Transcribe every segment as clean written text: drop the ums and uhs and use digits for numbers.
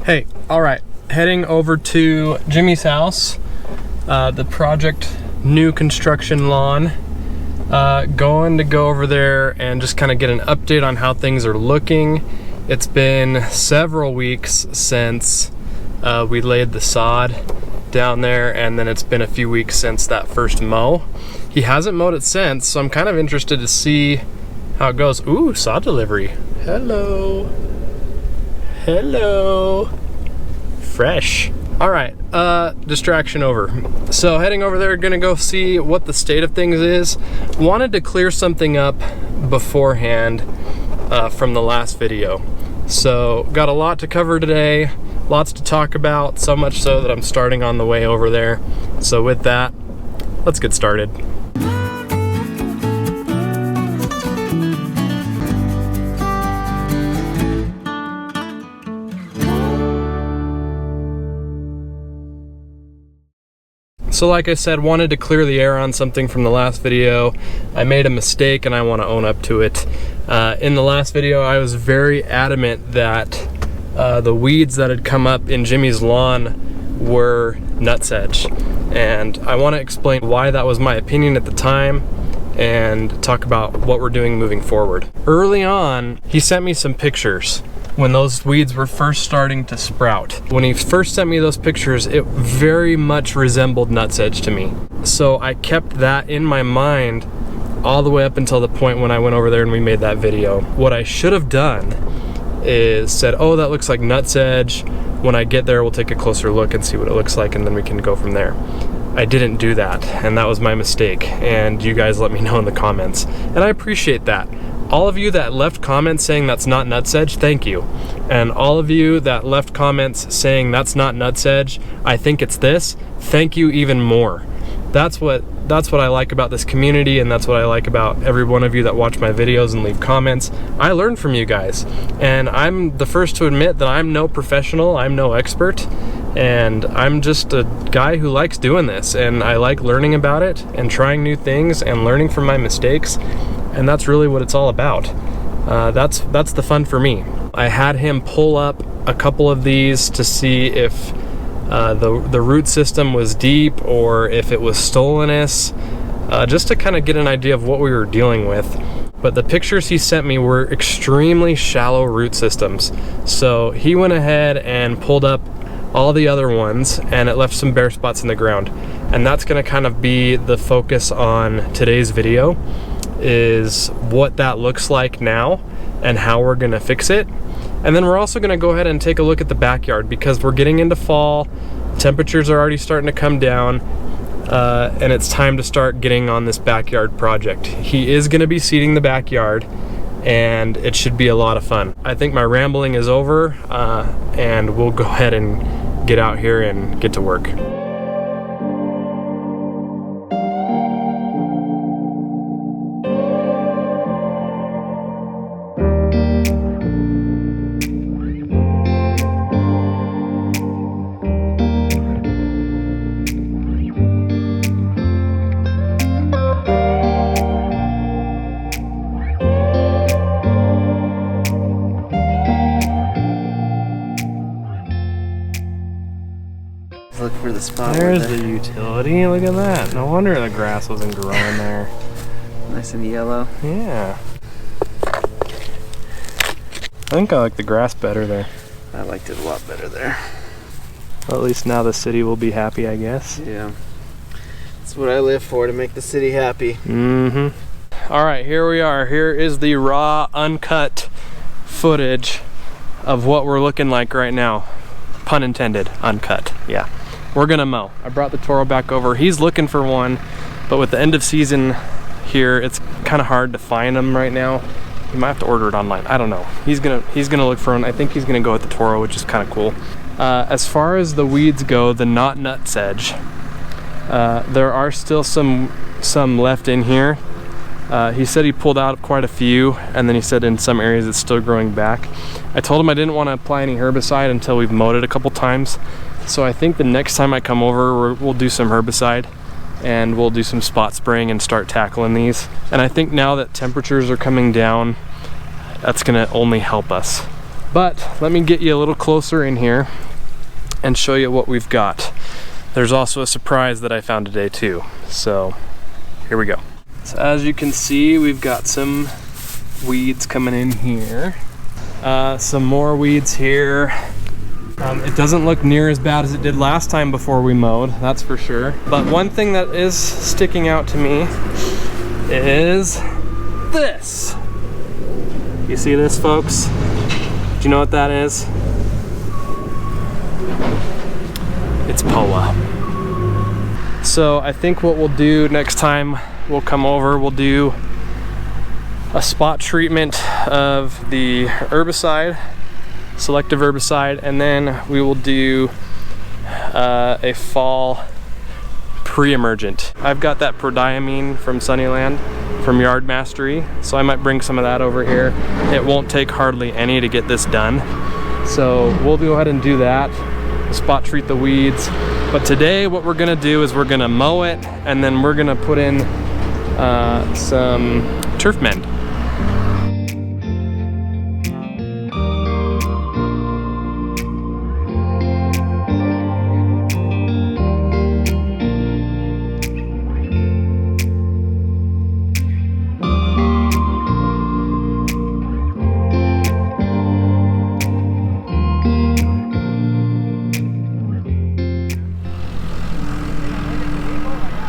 Hey, all right, heading over to Jimmy's house, the project new construction lawn. Going to go over there and just kind of get an update on how things are looking. It's been several weeks since we laid the sod down there, and then it's been a few weeks since that first mow. He hasn't mowed it since, so I'm kind of interested to see how it goes. Ooh, sod delivery. Hello. Hello. Fresh. All right, distraction over. So heading over there, gonna go see what the state of things is. Wanted to clear something up beforehand from the last video. So got a lot to cover today, lots to talk about, so much so that I'm starting on the way over there. So with that, let's get started. So like I said, wanted to clear the air on something from the last video. I made a mistake and I want to own up to it. In the last video, I was very adamant that the weeds that had come up in Jimmy's lawn were nutsedge. And I want to explain why that was my opinion at the time and talk about what we're doing moving forward. Early on, he sent me some pictures when those weeds were first starting to sprout. When he first sent me those pictures, it very much resembled nutsedge to me. So I kept that in my mind all the way up until the point when I went over there and we made that video. What I should have done is said, oh, that looks like nutsedge. When I get there, we'll take a closer look and see what it looks like, and then we can go from there. I didn't do that, and that was my mistake, and you guys let me know in the comments, and I appreciate that. All of you that left comments saying that's not nutsedge, thank you. And all of you that left comments saying that's not nutsedge, I think it's this, thank you even more. That's what I like about this community, and that's what I like about every one of you that watch my videos and leave comments. I learn from you guys, and I'm the first to admit that I'm no professional, I'm no expert, and I'm just a guy who likes doing this, and I like learning about it and trying new things and learning from my mistakes. And that's really what it's all about. That's the fun for me. I had him pull up a couple of these to see if the root system was deep or if it was stolonous, just to kind of get an idea of what we were dealing with. But the pictures he sent me were extremely shallow root systems. So he went ahead and pulled up all the other ones, and it left some bare spots in the ground. And that's gonna kind of be the focus on today's video, is what that looks like now and how we're gonna fix it. And then we're also gonna go ahead and take a look at the backyard, because we're getting into fall, temperatures are already starting to come down, and it's time to start getting on this backyard project. He is gonna be seeding the backyard, and it should be a lot of fun. I think my rambling is over, and we'll go ahead and get out here and get to work. Look for the spot. There's the utility. Look at that. No wonder the grass wasn't growing there. Nice and yellow. Yeah. I think I like the grass better there. I liked it a lot better there. Well, at least now the city will be happy, I guess. Yeah. That's what I live for, to make the city happy. Mm-hmm. All right, here we are. Here is the raw, uncut footage of what we're looking like right now. Pun intended, uncut, yeah. We're gonna mow. I brought the Toro back over. He's looking for one, but with the end of season here, it's kind of hard to find them right now. You might have to order it online. I don't know. He's gonna look for one. I think he's gonna go with the Toro, which is kind of cool. As far as the weeds go, the not nutsedge, there are still some left in here. He said he pulled out quite a few, and then he said in some areas it's still growing back. I told him I didn't want to apply any herbicide until we've mowed it a couple times. So I think the next time I come over, we'll do some herbicide, and we'll do some spot spraying and start tackling these. And I think now that temperatures are coming down, that's gonna only help us. But let me get you a little closer in here and show you what we've got. There's also a surprise that I found today too. So here we go. So as you can see, we've got some weeds coming in here. Some more weeds here. It doesn't look near as bad as it did last time before we mowed, that's for sure. But one thing that is sticking out to me is this. You see this, folks? Do you know what that is? It's POA. So I think what we'll do next time we'll come over, we'll do a spot treatment of the herbicide, selective herbicide, and then we will do a fall pre-emergent. I've got that prodiamine from Sunnyland from Yard Mastery, so I might bring some of that over here. It won't take hardly any to get this done, so we'll go ahead and do that, spot treat the weeds. But today what we're gonna do is we're gonna mow it, and then we're gonna put in some Turfmend.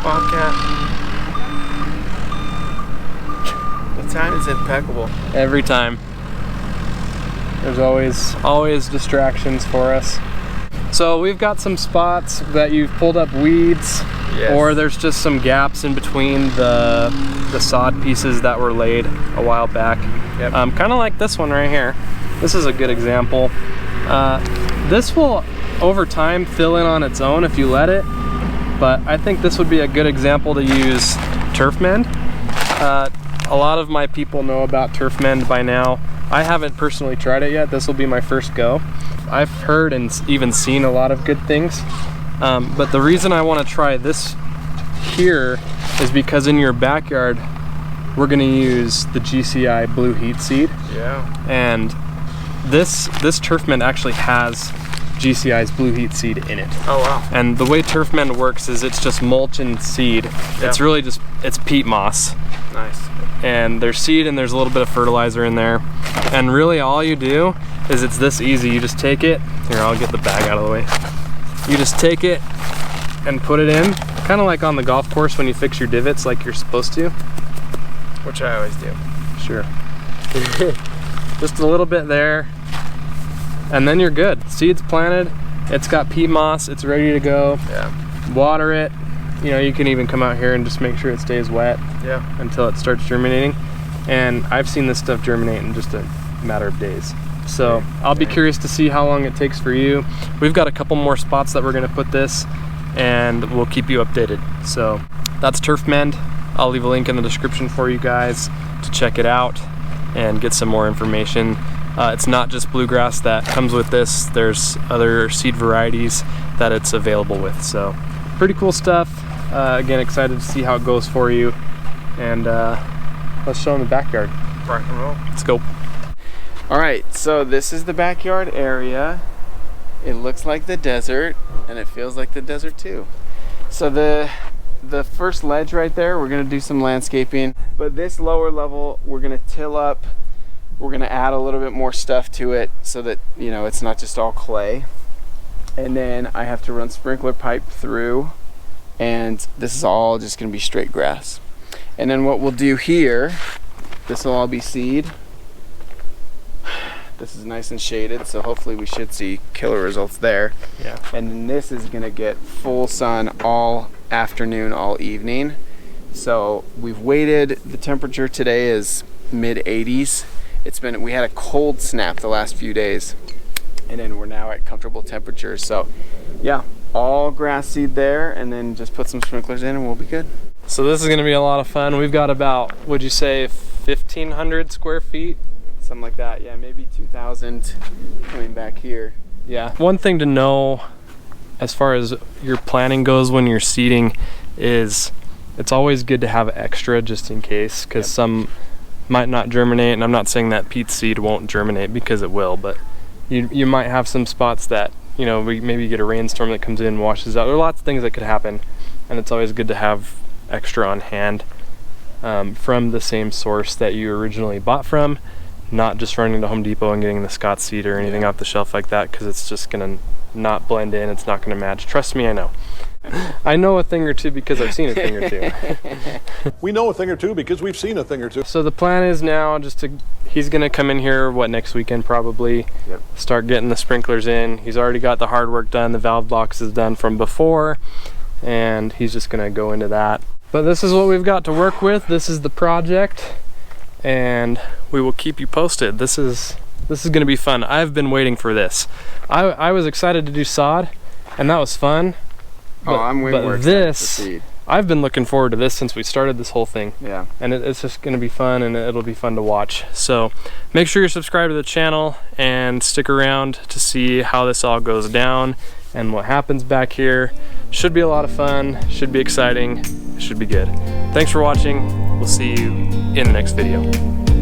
Bobcat. The time is impeccable. Every time. There's always distractions for us. So we've got some spots that you've pulled up weeds, yes, or there's just some gaps in between the sod pieces that were laid a while back. Yep. Kind of like this one right here. This is a good example. This will, over time, fill in on its own if you let it. But I think this would be a good example to use Turfmend. A lot of my people know about Turfmend by now. I haven't personally tried it yet. This will be my first go. I've heard and even seen a lot of good things. But the reason I want to try this here is because in your backyard, we're going to use the GCI Blue Heat Seed. Yeah. And this Turfmend actually has GCI's Blue Heat Seed in it. Oh wow. And the way Turfmend works is it's just mulch and seed. Yeah. It's really just, it's peat moss. Nice. And there's seed and there's a little bit of fertilizer in there. And really all you do is it's this easy. You just take it, here I'll get the bag out of the way. You just take it and put it in, kind of like on the golf course when you fix your divots like you're supposed to. Which I always do. Sure. Just a little bit there. And then you're good. Seed's planted, it's got peat moss, it's ready to go. Yeah. Water it. You know, you can even come out here and just make sure it stays wet. Yeah. Until it starts germinating. And I've seen this stuff germinate in just a matter of days. So I'll be curious to see how long it takes for you. We've got a couple more spots that we're gonna put this, and we'll keep you updated. So that's Turfmend. I'll leave a link in the description for you guys to check it out and get some more information. It's not just bluegrass that comes with this. There's other seed varieties that it's available with. So pretty cool stuff. Again, excited to see how it goes for you. And let's show them the backyard. Rock and roll. Let's go. All right, so this is the backyard area. It looks like the desert, and it feels like the desert too. So the first ledge right there, we're gonna do some landscaping. But this lower level, we're gonna till up. We're gonna add a little bit more stuff to it so that, you know, it's not just all clay. And then I have to run sprinkler pipe through, and this is all just gonna be straight grass. And then what we'll do here, this will all be seed. This is nice and shaded, so hopefully we should see killer results there. Yeah. And then this is gonna get full sun all afternoon, all evening. So we've waited, the temperature today is mid 80s. We had a cold snap the last few days, and then we're now at comfortable temperatures. So yeah, all grass seed there, and then just put some sprinklers in and we'll be good. So this is gonna be a lot of fun. We've got about, would you say 1,500 square feet? Something like that, yeah, maybe 2,000 coming back here. Yeah, one thing to know as far as your planning goes when you're seeding is it's always good to have extra just in case, because some might not germinate, and I'm not saying that peat seed won't germinate, because it will, but you might have some spots that, you know, maybe you get a rainstorm that comes in and washes out. There are lots of things that could happen, and it's always good to have extra on hand from the same source that you originally bought from, not just running to Home Depot and getting the Scott seed or anything off the shelf like that, because it's just gonna not blend in, it's not gonna match. Trust me, I know. I know a thing or two because I've seen a thing or two. We know a thing or two because we've seen a thing or two. So the plan is now he's gonna come in here, next weekend probably, start getting the sprinklers in. He's already got the hard work done, the valve box is done from before, and he's just gonna go into that. But this is what we've got to work with. This is the project, and we will keep you posted. This is gonna be fun. I've been waiting for this. I was excited to do sod, and that was fun. But, I'm way more excited to seed. I've been looking forward to this since we started this whole thing. Yeah. And it's just gonna be fun, and it'll be fun to watch. So make sure you're subscribed to the channel and stick around to see how this all goes down and what happens back here. Should be a lot of fun, should be exciting, should be good. Thanks for watching. We'll see you in the next video.